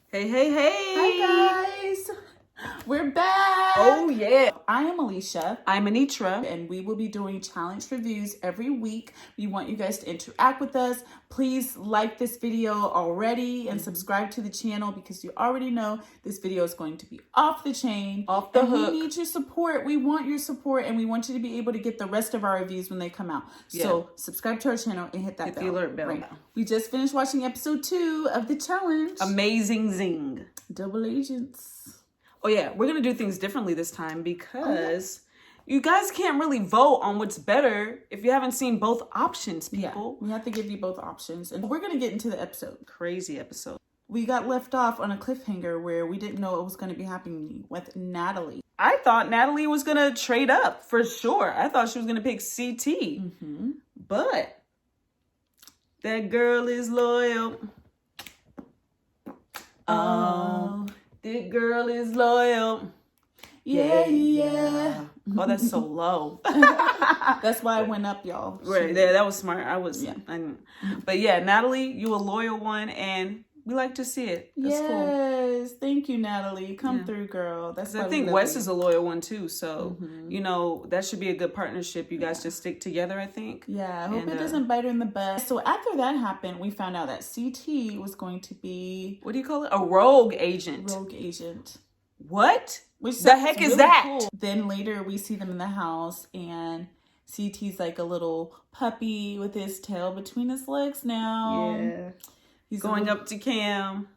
Hey, hey, hey. Hi, guys. We're back. Oh, yeah. I am Alicia. I'm Anitra. And we will be doing challenge reviews every week. We want you guys to interact with us. Please like this video already and subscribe to the channel because you already know this video is going to be off the chain. Off the hook. We need your support. We want your support and we want you to be able to get the rest of our reviews when they come out. Yeah. So subscribe to our channel and hit that bell. The alert bell. Right. We just finished watching episode 2 of the challenge. Amazing zing. Double agents. Oh, yeah. We're going to do things differently this time because you guys can't really vote on what's better if you haven't seen both options, people. Yeah, we have to give you both options. And we're going to get into the episode. Crazy episode. We got left off on a cliffhanger where we didn't know what was going to be happening with Natalie. I thought Natalie was going to trade up for sure. I thought she was going to pick CT. Mm-hmm. But that girl is loyal. Oh, that girl is loyal. Yeah. Oh, that's so low. That's why I went up, y'all. Right there, that was smart. But yeah, Natalie, you a loyal one, and we like to see it. That's cool. Thank you, Natalie. Come through, girl. That's I think Wes is a loyal one too. So you know that should be a good partnership. You guys just stick together, I think. Yeah, I hope it doesn't bite her in the butt. So after that happened, we found out that CT was going to be, what do you call it? A rogue agent. Rogue agent. What? Which the heck is that? Cool. Then later we see them in the house and CT's like a little puppy with his tail between his legs now. Yeah. He's going up to Cam.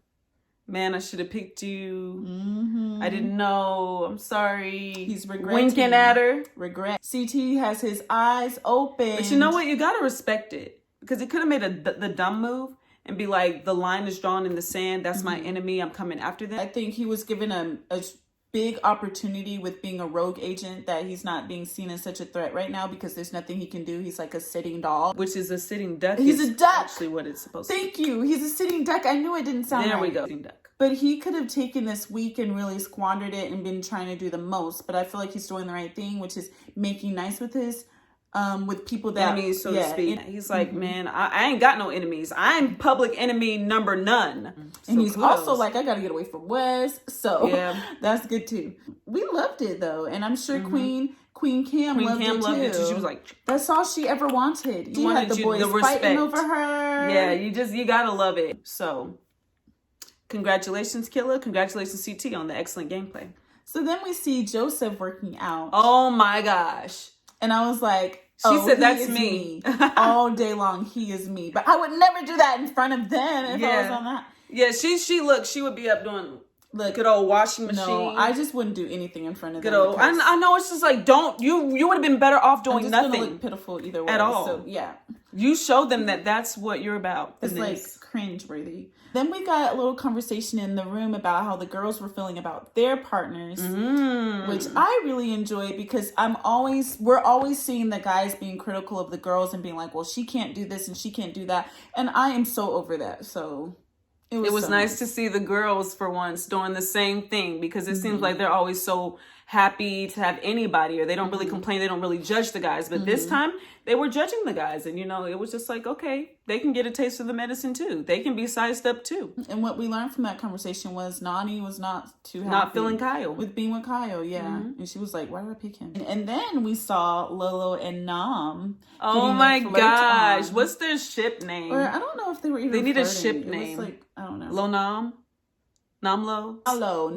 Man, I should have picked you. Mm-hmm. I didn't know. I'm sorry. He's regretting. Winking at her. Regret. CT has his eyes open. But you know what? You got to respect it. Because he could have made the dumb move and be like, the line is drawn in the sand. That's my enemy. I'm coming after them. I think he was given a big opportunity with being a rogue agent that he's not being seen as such a threat right now because there's nothing he can do. He's like a sitting dog. Which is a sitting duck. He's a duck. Actually what it's supposed to be. Thank you. He's a sitting duck. I knew it didn't sound right. There we go. Sitting duck. But he could have taken this week and really squandered it and been trying to do the most. But I feel like he's doing the right thing, which is making nice with his with people that enemies, so to speak. He's like, man, I ain't got no enemies. I'm public enemy number none. And he's also like, I gotta get away from Wes. So that's good too. We loved it though, and I'm sure Queen Cam loved it too. She was like, that's all she ever wanted. She had the boys fighting over her. Yeah, you gotta love it. So congratulations, Killa. Congratulations, CT, on the excellent gameplay. So then we see Joseph working out. Oh my gosh. And I was like, she said, that's me. All day long, he is me. But I would never do that in front of them if I was on that. Yeah, she would be up doing good old washing machine. No, I just wouldn't do anything in front of them. I know, it's just like, you would have been better off doing nothing. Look pitiful either way. At all. So, yeah. You show them that that's what you're about. It's like cringeworthy. Then we got a little conversation in the room about how the girls were feeling about their partners, which I really enjoyed because we're always seeing the guys being critical of the girls and being like, well, she can't do this and she can't do that. And I am so over that. So it was so nice to see the girls for once doing the same thing because it seems like they're always so happy to have anybody, or they don't really complain, they don't really judge the guys, but this time they were judging the guys, and it was just like, okay, they can get a taste of the medicine too, they can be sized up too. And what we learned from that conversation was Nani was not too happy, not feeling Kyle, with being with Kyle. And she was like, why did I pick him? And then we saw Lolo and Nam. Oh my gosh, what's their ship name? Or I don't know if they were even they need flirting. A ship name. Like, I don't know. Lo Nam? Namlo? Nalo.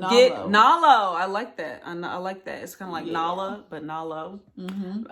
Nalo. I like that. I like that. It's kind of like Nala, but Nalo.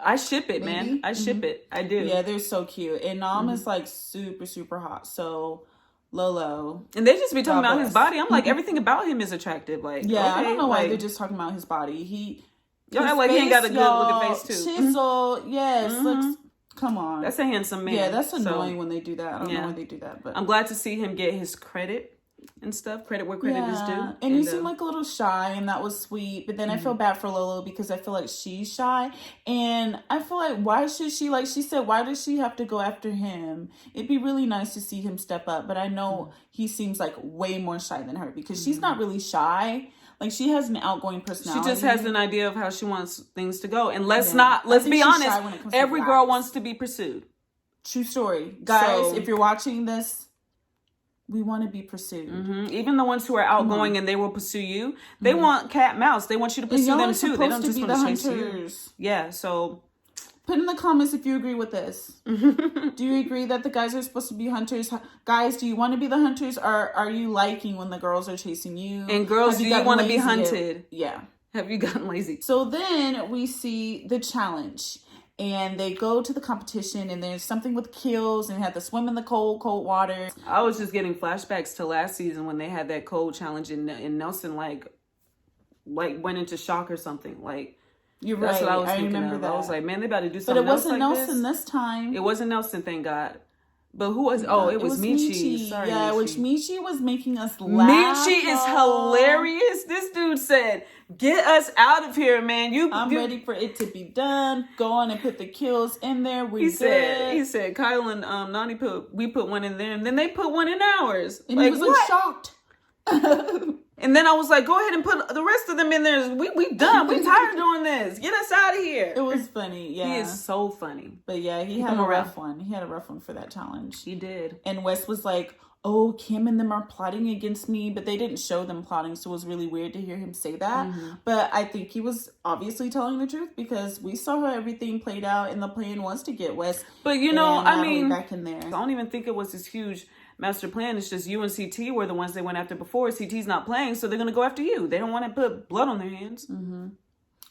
I ship it, man. I ship it. I do. Yeah, they're so cute. And Nam is like super, super hot. So Lolo. And they just be talking about his body. I'm like, everything about him is attractive. Like, yeah, I don't know why they're just talking about his body. Y'all act like he ain't got a good looking face too. Chisel, yes, looks. Come on. That's a handsome man. Yeah, that's annoying when they do that. I don't know why they do that, but I'm glad to see him get his credit and stuff. Credit where credit is due. And you seem like a little shy, and that was sweet. But then I feel bad for Lolo because I feel like she's shy, and I feel like why should she? Like she said, why does she have to go after him? It'd be really nice to see him step up, but I know he seems like way more shy than her because she's not really shy. Like she has an outgoing personality. She just has an idea of how she wants things to go. And let's be honest, every girl wants to be pursued. True story. Guys, if you're watching this, We want to be pursued. Even the ones who are outgoing and they will pursue you, they want cat mouse. They want you to pursue them too. They don't just want to chase you. Yeah, so put in the comments if you agree with this. Do you agree that the guys are supposed to be hunters? Guys, do you want to be the hunters, or are you liking when the girls are chasing you? And girls, do you want to be hunted? Yeah. Have you gotten lazy? So then we see the challenge. And they go to the competition, and there's something with kills, and they have to swim in the cold water. I was just getting flashbacks to last season when they had that cold challenge, and Nelson like went into shock or something. Like, you're right. That's what I was thinking remember of. that. I was like, man, they about to do something. But it wasn't like Nelson this time. It wasn't Nelson, thank God. But who was? Oh, it was Michi. Sorry, yeah, Michi. which Michi was making us laugh. Michi is hilarious. This dude said, "Get us out of here, man! I'm ready for it to be done. Go on and put the kills in there. He said, Kyle and Nani put one in there, and then they put one in ours. And like, he was like shocked. And then I was like, go ahead and put the rest of them in there. We done. We tired of doing this. Get us out of here. It was funny. Yeah. He is so funny. But yeah, he had a rough one. He had a rough one for that challenge. He did. And Wes was like, oh, Kim and them are plotting against me. But they didn't show them plotting. So it was really weird to hear him say that. But I think he was obviously telling the truth, because we saw how everything played out. And the plan was to get Wes. But you know, I mean, back in there. I don't even think it was this huge master plan. It's just you and CT were the ones they went after before. CT's not playing, so they're going to go after you. They don't want to put blood on their hands.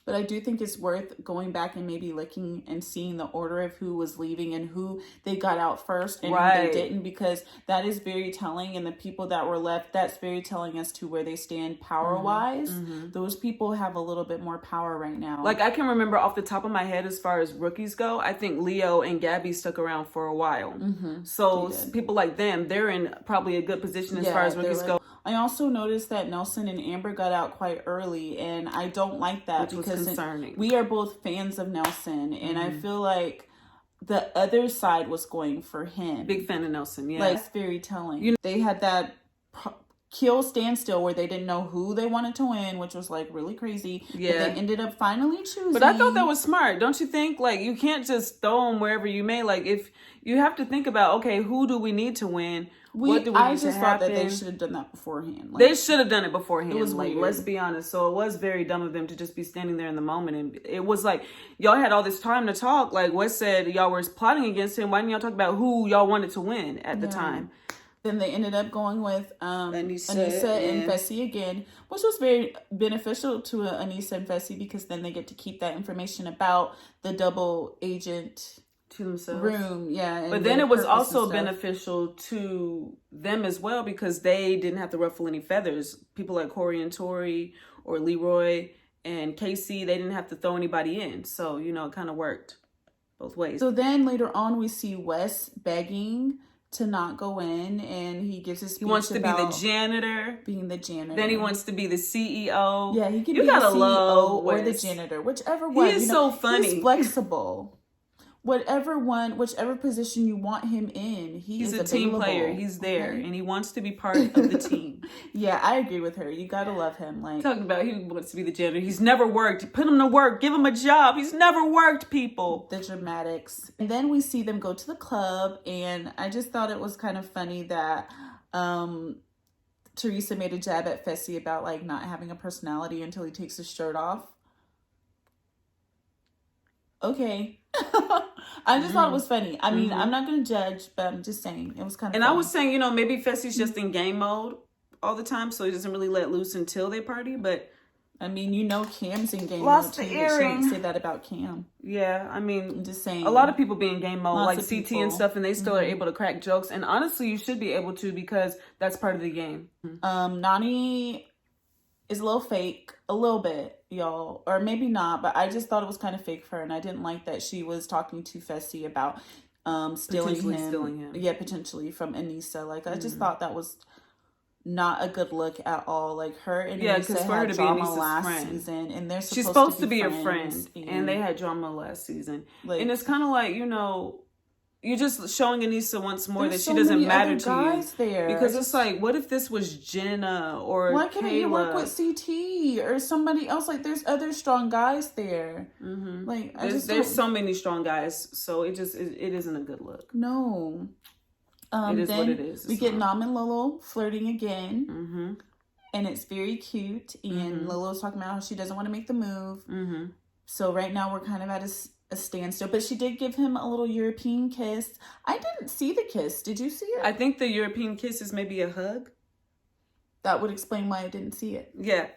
But I do think it's worth going back and maybe looking and seeing the order of who was leaving and who they got out first and who they didn't, because that is very telling. And the people that were left, that's very telling as to where they stand power-wise. Those people have a little bit more power right now. Like, I can remember off the top of my head, as far as rookies go, I think Leo and Gabby stuck around for a while. So people like them, they're in probably a good position as far as rookies go. I also noticed that Nelson and Amber got out quite early, and I don't like that, because concerning. We are both fans of Nelson, and I feel like the other side was going for him. Big fan of Nelson, yeah. Like, it's very telling. They had that kill standstill where they didn't know who they wanted to win, which was like really crazy. Yeah. But they ended up finally choosing. But I thought that was smart, don't you think? Like, you can't just throw them wherever you may. Like, if you have to think about, okay, who do we need to win? What do we need to happen? Thought that they should have done that beforehand. They should have done it beforehand. It was like, weird. Let's be honest. So it was very dumb of them to just be standing there in the moment. And it was like, y'all had all this time to talk. Like Wes said, y'all were plotting against him. Why didn't y'all talk about who y'all wanted to win at the time? Then they ended up going with Anissa and Fessy again, which was very beneficial to Anissa and Fessy, because then they get to keep that information about the double agent to themselves room. But then it was also beneficial to them as well, because they didn't have to ruffle any feathers. People like Corey and Tori, or Leroy and Casey, they didn't have to throw anybody in. So, you know, it kind of worked both ways. So then later on we see Wes begging to not go in, and he gives his speech. He wants to be the janitor. Being the janitor. Then he wants to be the CEO. Yeah, he can be the CEO or the janitor, whichever one. He is so funny. He's flexible. Whichever position you want him in, he's a team player. He's there, and he wants to be part of the team. Yeah, I agree with her. You gotta love him. Like, talking about, he wants to be the janitor. He's never worked. Put him to work. Give him a job. He's never worked, people. The dramatics. And then we see them go to the club, and I just thought it was kind of funny that Teresa made a jab at Fessy about like not having a personality until he takes his shirt off. Okay. I just thought it was funny. I mean, I'm not going to judge, but I'm just saying it was kind of funny. I was saying, you know, maybe Fessy's just in game mode all the time, so he doesn't really let loose until they party, but I mean, you know, Cam's in game lost mode the too. earring. She didn't say that about Cam. Yeah, I mean, I'm just saying. A lot of people be in game mode, like CT people. and stuff, and they still are able to crack jokes. And honestly, you should be able to, because that's part of the game. Nani is a little fake, a little bit, y'all, or maybe not, but I just thought it was kind of fake for her, and I didn't like that she was talking to Fessy about stealing him. Yeah, potentially from Anissa. Like, I just thought that was not a good look at all. Like, her and Anissa had drama last season, and they're supposed to be a friend, and they had drama last season. Like, and it's kind of like, you know, you're just showing Anissa once more that she doesn't matter to you. There. Because it's like, what if this was Jenna or why can't you work with CT or somebody else? Like, there's other strong guys there. Like, there's so many strong guys, so it isn't a good look. No. It is then what it is. We get Nam and Lolo flirting again. Mm-hmm. And it's very cute. And Lolo's talking about how she doesn't want to make the move. Mm-hmm. So right now we're kind of at a standstill. But she did give him a little European kiss. I didn't see the kiss. Did you see it? I think the European kiss is maybe a hug. That would explain why I didn't see it. Yeah.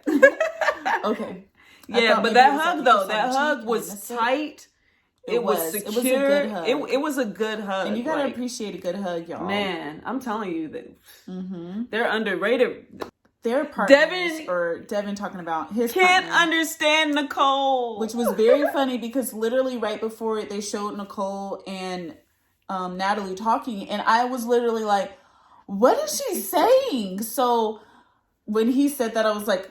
Okay. Yeah, but that hug though, that hug was tight. It was secure. It was a good hug. It was a good hug. And you gotta appreciate a good hug, y'all. Man, I'm telling you that they're underrated. Their partners, Devin talking about his can't partner, understand Nicole. Which was very funny because literally right before it, they showed Nicole and Natalie talking. And I was literally like, what is she saying? So when he said that, I was like,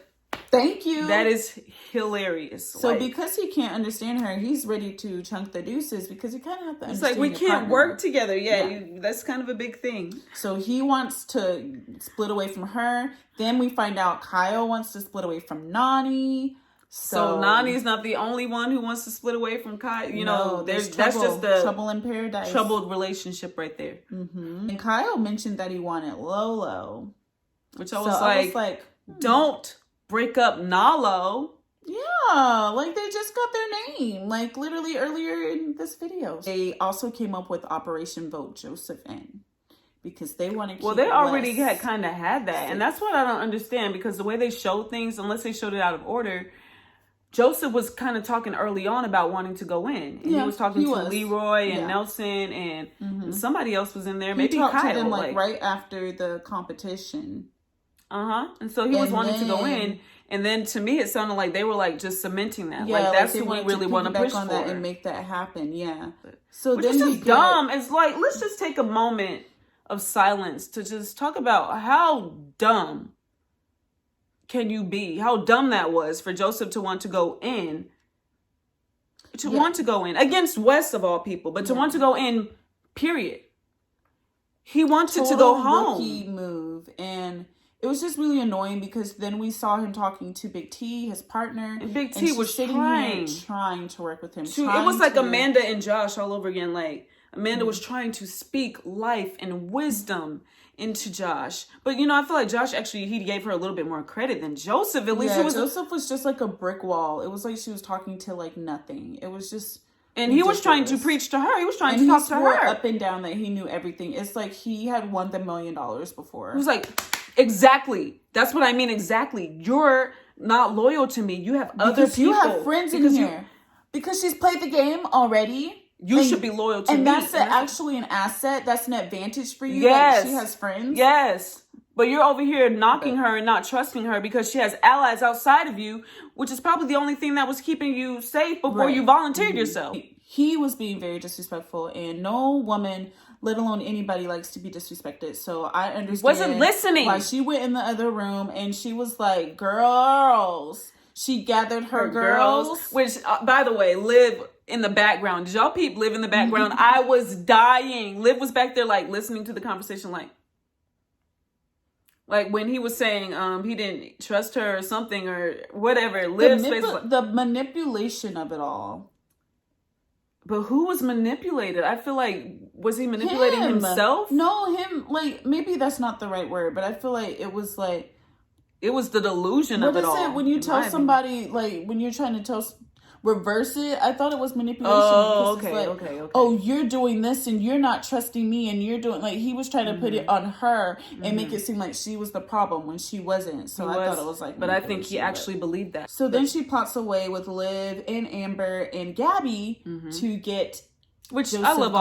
thank you. That is hilarious. So because he can't understand her, he's ready to chunk the deuces because you kind of have to understand. It's like we can't work together. Yeah. That's kind of a big thing. So he wants to split away from her. Then we find out Kyle wants to split away from Nani. So Nani's not the only one who wants to split away from Kyle. You know, that's just the trouble in paradise, troubled relationship right there. Mm-hmm. And Kyle mentioned that he wanted Lolo, which I was like, don't break up Nalo. Yeah, like they just got their name, like literally earlier in this video. They also came up with Operation Vote Joseph in because they want to keep they already kind of had that. And that's what I don't understand because the way they show things, unless they showed it out of order, Joseph was kind of talking early on about wanting to go in. And he was talking to Leroy and Nelson and somebody else was in there. Maybe Kyle. To them, like right after the competition. And so he was wanting to go in. And then to me, it sounded like they were like just cementing that. Yeah, like that's what we really want to push on for. That and make that happen. Yeah. So which is just dumb. It's like, let's just take a moment of silence to just talk about how dumb can you be? How dumb that was for Joseph to want to go in. Want to go in against West of all people, but to want to go in, period. He wanted to go home. Rookie move, and it was just really annoying because then we saw him talking to Big T, his partner. And Big T was sitting here trying to work with him. It was like Amanda and Josh all over again. Like Amanda was trying to speak life and wisdom into Josh. But, you know, I feel like Josh actually, he gave her a little bit more credit than Joseph. At least Joseph was just like a brick wall. It was like she was talking to like nothing. It was just... And he was trying to preach to her. He was trying to talk to her. Up and down that he knew everything. It's like he had won the $1 million before. He was like, exactly. That's what I mean. Exactly. You're not loyal to me. You have other people. You have friends in here. Because she's played the game already. You should be loyal to me. And that's actually an asset. That's an advantage for you. Yes. Like she has friends. Yes. But you're over here knocking her and not trusting her because she has allies outside of you, which is probably the only thing that was keeping you safe before you volunteered yourself. He was being very disrespectful, and no woman, let alone anybody, likes to be disrespected. So I understand. Wasn't listening. Why she went in the other room and she was like, girls. She gathered her girls. Which, by the way, Liv in the background. Did y'all peep Liv in the background? I was dying. Liv was back there like listening to the conversation like when he was saying he didn't trust her or something or whatever. Liv's face the manipulation of it all. But who was manipulated? I feel like, was he manipulating himself? No, him. Like, maybe that's not the right word, but I feel like it was like... It was the delusion of it all. What is it when you tell somebody, like, when you're trying to reverse it? I thought it was manipulation. Oh, okay. Oh, you're doing this and you're not trusting me and you're doing... Like, he was trying to put it on her and make it seem like she was the problem when she wasn't. So I thought it was like... But I think he actually believed that. So then she plots away with Liv and Amber and Gabby to get... Which Joseph I love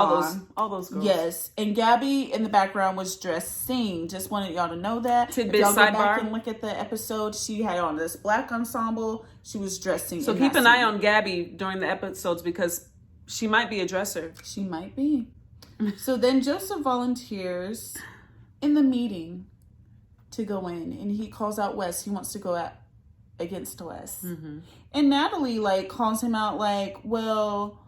all those girls. Yes. And Gabby in the background was dressing. Just wanted y'all to know that. Tidbit if y'all sidebar. Go back and look at the episode, she had on this black ensemble. She was dressing. So keep an eye on Gabby during the episodes because she might be a dresser. She might be. So then Joseph volunteers in the meeting to go in. And he calls out Wes. He wants to go against Wes. And Natalie calls him out well...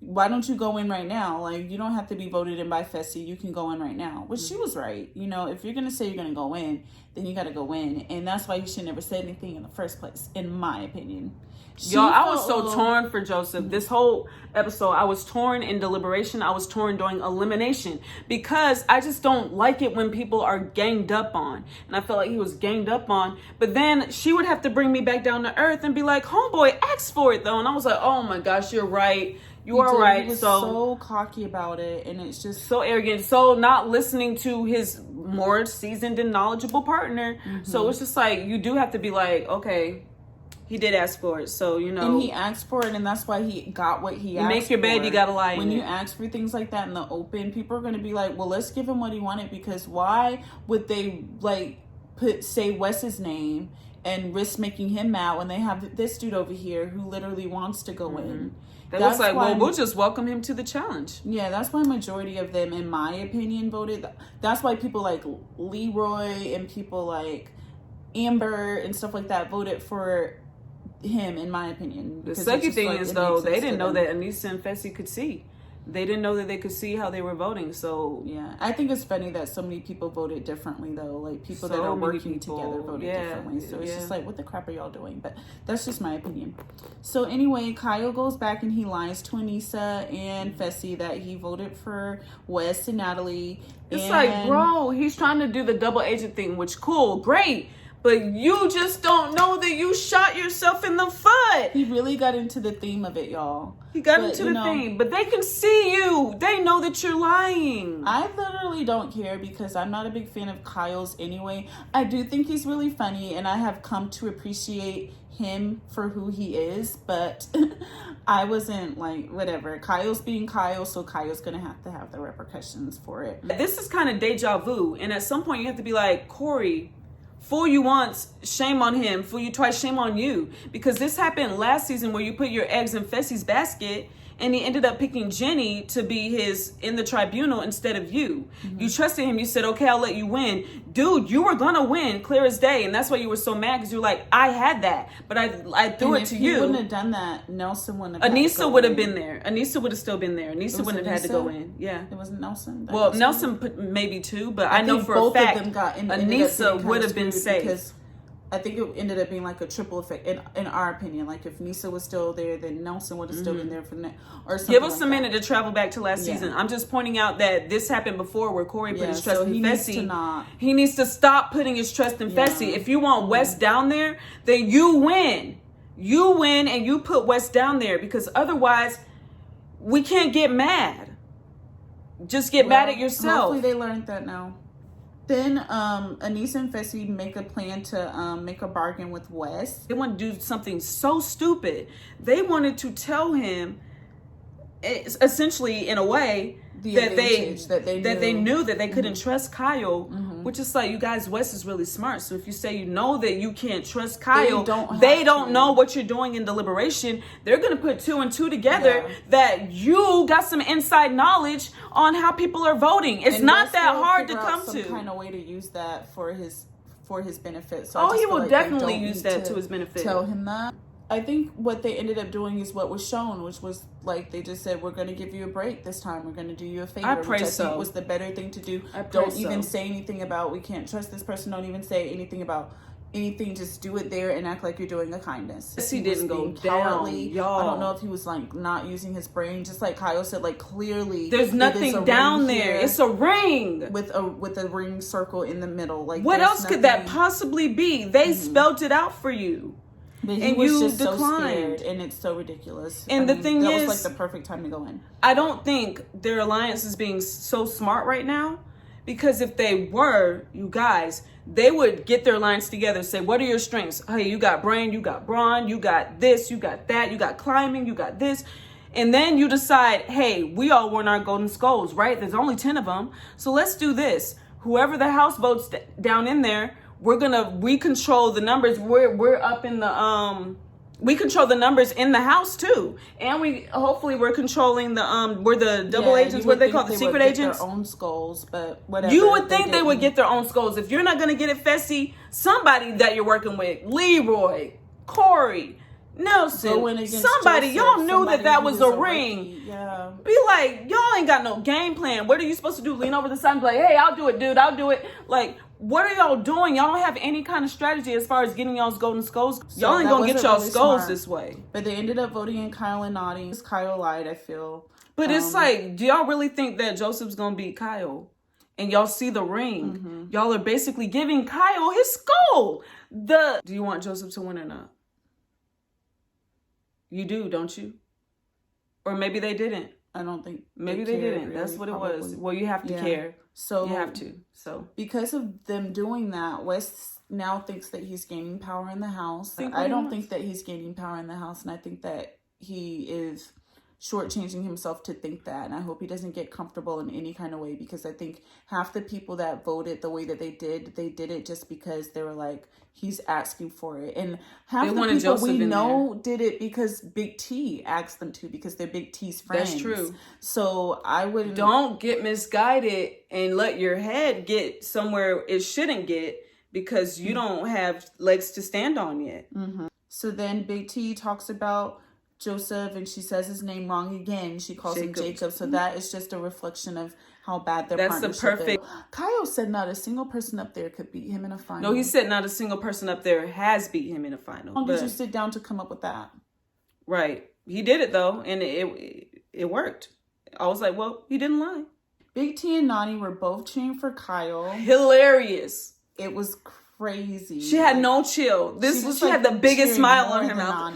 why don't you go in right now? Like, you don't have to be voted in by Fessy. You can go in right now. Which she was right. You know, if you're going to say you're going to go in, then you got to go in. And that's why you should never say anything in the first place, in my opinion. Y'all, I was so torn for Joseph. This whole episode, I was torn in deliberation. I was torn during elimination because I just don't like it when people are ganged up on. And I felt like he was ganged up on. But then she would have to bring me back down to earth and be like, homeboy, ask for it though. And I was like, oh my gosh, you're right. You are right. He was so cocky about it, and it's just so arrogant, so not listening to his more seasoned and knowledgeable partner. So it's just like, you do have to be like, okay, he did ask for it, so you know. And he asked for it, and that's why he got what he asked for. You make your bed, you gotta lie in it. When you ask for things like that in the open, people are gonna be like, well, let's give him what he wanted, because why would they like say Wes's name and risk making him mad when they have this dude over here who literally wants to go in? That looks like, well, we'll just welcome him to the challenge. Yeah, that's why majority of them, in my opinion, voted. That's why people like Leroy and people like Amber and stuff like that voted for him, in my opinion. The second thing is, though, they didn't know that Anissa and Fessy could see. They didn't know that they could see how they were voting. So yeah, I think it's funny that so many people voted differently, though. Like people that are working together voted differently. So it's just like, what the crap are y'all doing? But that's just my opinion. So anyway, Kyle goes back and he lies to Anissa and Fessy that he voted for Wes and Natalie. It's like, bro, he's trying to do the double agent thing, which cool, great. But you just don't know that you shot yourself in the foot. He really got into the theme of it, y'all. He got into the theme. But they can see you. They know that you're lying. I literally don't care because I'm not a big fan of Kyle's anyway. I do think he's really funny, and I have come to appreciate him for who he is. But I wasn't like, whatever. Kyle's being Kyle, so Kyle's going to have the repercussions for it. This is kind of deja vu. And at some point you have to be like, Corey, fool you once, shame on him. Fool you twice, shame on you. Because this happened last season where you put your eggs in Fessy's basket and he ended up picking Jenny to be his in the tribunal instead of you. You trusted him. You said, okay, I'll let you win. Dude, you were going to win clear as day. And that's why you were so mad, because you were like, I had that, but I threw it to you. If you wouldn't have done that, Nelson wouldn't have Anissa would have been there. Anissa would have still been there. Anissa wouldn't have had to go in. Yeah. It wasn't Nelson? Well, Nelson put maybe two, but I know for a fact Anissa would have been safe. Because I think it ended up being like a triple effect in our opinion. Like if Nisa was still there, then Nelson would have still been there for that, or something. Give us a minute to travel back to last season. I'm just pointing out that this happened before where Corey put his trust in Fessy. He needs to stop putting his trust in Fessy. If you want Wes down there, then you win. You win and you put Wes down there, because otherwise we can't get mad. Just get mad at yourself. Hopefully they learned that now. Then Anissa and Fessy make a plan to make a bargain with Wes. They want to do something so stupid. They wanted to tell him, essentially, in a way, that they knew that they couldn't trust Kyle, which is like, you guys, Wes is really smart. So if you say you know that you can't trust Kyle, they don't know what you're doing in deliberation. They're going to put 2 and 2 together that you got some inside knowledge on how people are voting. It's not that hard to come to. Some kind of way to use that for his benefit. So he will definitely use that to his benefit. Tell him that. I think what they ended up doing is what was shown, which was like they just said, we're going to give you a break this time. We're going to do you a favor. I pray which I think was the better thing to do. Don't even say anything about we can't trust this person. Don't even say anything about anything. Just do it there and act like you're doing a kindness. He didn't go down, y'all. I don't know if he was like not using his brain, just like Kyle said. Like clearly, there's nothing down there. It's a ring with a ring circle in the middle. Like what else could that possibly be? They spelled it out for you. But he was just so scared, and it's so ridiculous. And the thing is, that was like the perfect time to go in. I don't think their alliance is being so smart right now, because if they were, you guys, they would get their alliance together and say, what are your strengths? Hey, you got brain, you got brawn, you got this, you got that, you got climbing, you got this. And then you decide, hey, we all want our golden skulls, right? There's only 10 of them. So let's do this. Whoever the house votes down in there, we control the numbers. We're up in the we control the numbers in the house too, and we're controlling the we're the double agents. What they call the secret agents. Their own skulls, but whatever. You would think they would get their own skulls. If you're not gonna get it, Fessy, somebody that you're working with, Leroy, Corey, Nelson, go in against somebody, Joseph, y'all knew somebody that who was is a rookie. ring. Yeah. Be like, y'all ain't got no game plan. What are you supposed to do? Lean over the side and be like, hey, I'll do it, dude. I'll do it. Like, what are y'all doing? Y'all don't have any kind of strategy as far as getting y'all's golden skulls. So y'all ain't that gonna get wasn't y'all really skulls smart. this way. But they ended up voting in Kyle and Naughty. Kyle lied, I feel. But it's like, do y'all really think that Joseph's gonna beat Kyle? And y'all see the ring. Y'all are basically giving Kyle his skull. Do you want Joseph to win or not? You do, don't you? Or maybe they didn't. I don't think maybe they didn't. Really, that's what probably. It was. Well, you have to care. So you have to. So because of them doing that, Wes now thinks that he's gaining power in the house. I don't think that he's gaining power in the house, and I think that he is shortchanging himself to think that. And I hope he doesn't get comfortable in any kind of way, because I think half the people that voted the way that they did it just because they were like, he's asking for it. And half the people Joseph we know did it because Big T asked them to, because they're Big T's friends. That's true. So I wouldn't. Don't get misguided and let your head get somewhere it shouldn't get, because you don't have legs to stand on yet. So then Big T talks about Joseph, and she says his name wrong again. She calls him Jacob. So that is just a reflection of how bad their partnership is. That's the perfect. Kyle said not a single person up there could beat him in a final. No, he said not a single person up there has beat him in a final. How long did you sit down to come up with that? Right. He did it though, and it worked. I was like, well, he didn't lie. Big T and Nani were both cheering for Kyle. Hilarious. It was crazy. She had no chill. She had the biggest smile on her mouth.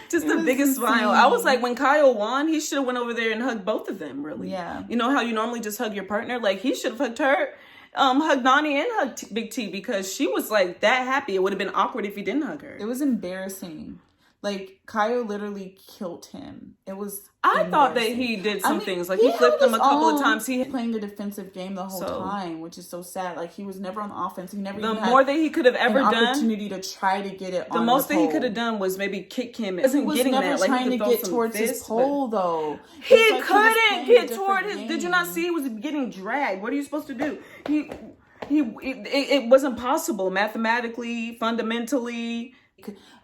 Just the biggest smile. I was like, when Kyle won, he should have went over there and hugged both of them, really. Yeah. You know how you normally just hug your partner? Like, he should have hugged her, hugged Nani and hugged Big T, because she was like that happy. It would have been awkward if he didn't hug her. It was embarrassing. Like, Kyle literally killed him. It was I thought that he did some things. Like, he flipped them a couple of times. He playing the defensive game the whole time, which is so sad. Like, he was never on the offense. He never the even more that he could have ever done, opportunity to try to get it on the most that he could have done was maybe kick him. He was never trying to get towards his pole, though. He couldn't get toward his... Did you not see he was getting dragged? What are you supposed to do? It wasn't possible mathematically, fundamentally.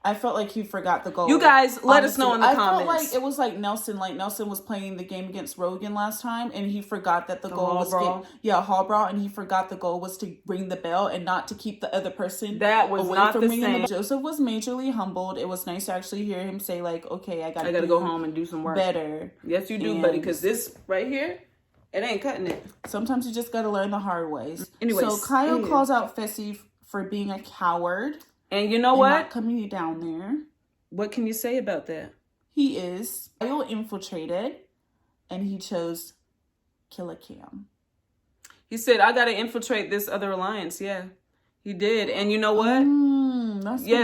I felt like he forgot the goal. You guys, let us know in the comments. I felt like it was like Nelson. Like, Nelson was playing the game against Rogan last time, and he forgot that the goal was Hall Brawl, and he forgot the goal was to ring the bell and not to keep the other person that was away not from the ringing same. Joseph was majorly humbled. It was nice to actually hear him say, like, okay, I gotta go home and do some work better. Yes, you do, buddy, because this right here, it ain't cutting it. Sometimes you just gotta learn the hard ways. Anyways, so Kyle calls out Fessy for being a coward. And you know what? Not coming down there. What can you say about that? He is. Kyle infiltrated, and he chose Killer Cam. He said, I got to infiltrate this other alliance. Yeah, he did. And you know what?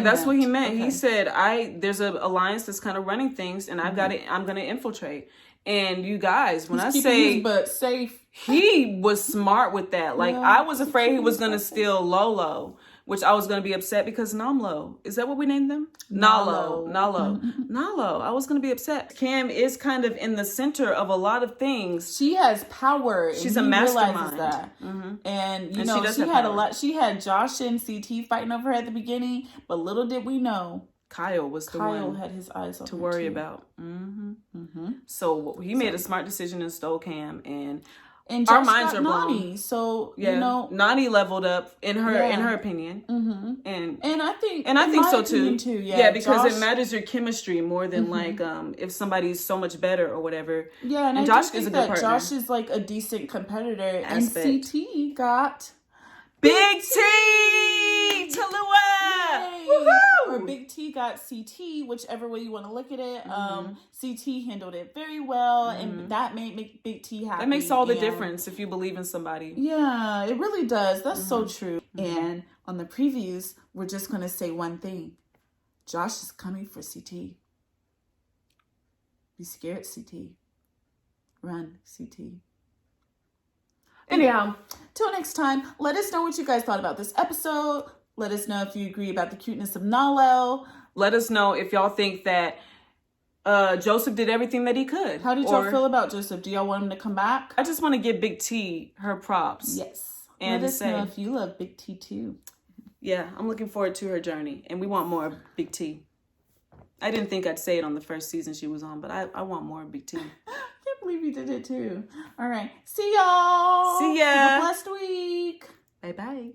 That's what he meant. Okay. He said, there's an alliance that's kind of running things, and I'm going to infiltrate. And you guys, when I say but safe, he was smart with that. Like, I was afraid he was going to steal Lolo, which I was going to be upset because Namlo. Is that what we named them? Nalo. I was going to be upset. Cam is kind of in the center of a lot of things. She has power. She's a mastermind. That. And you know, she had a lot. She had Josh and CT fighting over her at the beginning, but little did we know, Kyle was the one had his eyes on to worry about. So he made a smart decision and stole Cam, and Josh our minds are blown. Nani, so you know, Nani leveled up in her opinion, and I think so too. Yeah, because it matters your chemistry more than like if somebody's so much better or whatever. Yeah, and Josh is a good partner. Josh is like a decent competitor, and CT got Big T, Tallulah. Or Big T got CT, whichever way you want to look at it. CT handled it very well, and that made Big T happy. That makes all the difference if you believe in somebody. Yeah, it really does. That's so true. And on the previews, we're just going to say one thing. Josh is coming for CT. Be scared, CT. Run, CT. Anyhow, till next time, let us know what you guys thought about this episode. Let us know if you agree about the cuteness of Nalo. Let us know if y'all think that Joseph did everything that he could. How did y'all feel about Joseph? Do y'all want him to come back? I just want to give Big T her props. Yes. And let us know if you love Big T too. Yeah, I'm looking forward to her journey, and we want more of Big T. I didn't think I'd say it on the first season she was on, but I want more of Big T. I can't believe you did it too. All right. See y'all. See ya. Have a blessed week. Bye-bye.